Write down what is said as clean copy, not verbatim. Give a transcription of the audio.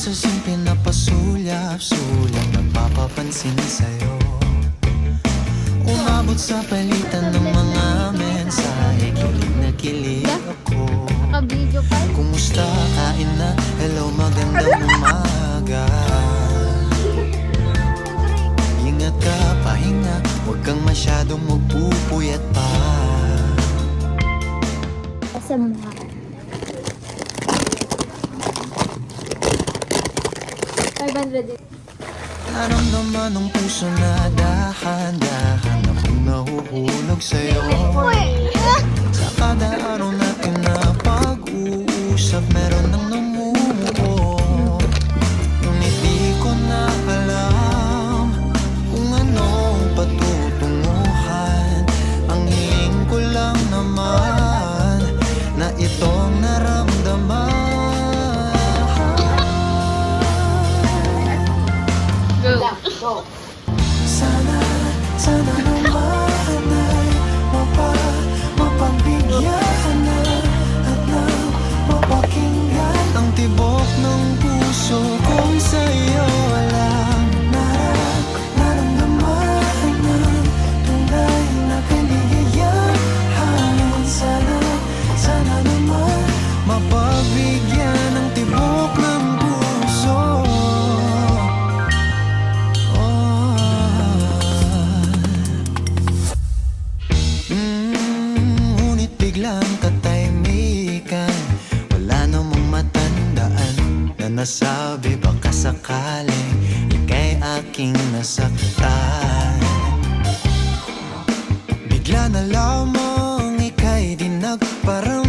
sa simple na pasulyap-sulyap, nagpapapansin sa'yo. Umabot sa palitan ng mga mensahe, kilig na kilig ako. Naka-video pa. Kumusta, kain na, hello, magandang umaga. Ingat ka, pahinga, huwag kang masyadong magpupuyat pa. Sa mukha. Naramdaman ng puso na dahan-dahan akong nahuhulog sa'yo. Sa kada araw natin na pag-uusap, meron nang namumuo. Ngunit di ko na alam kung anong patutunguhan. Ang hiling ko lang naman na itong naramdaman. Sana naman ay mapagbigyan na at nang mapakinggan ang tibok ng puso kong sa'yo lang naramdaman ng tunay na kaligayahan. Sana naman mapagbigyan ng tibok ng puso. Ngunit biglang katahimikan, wala namang matandaan na nasabi baka sakaling ika'y aking nasaktan. Bigla na lamang ika'y di nagparang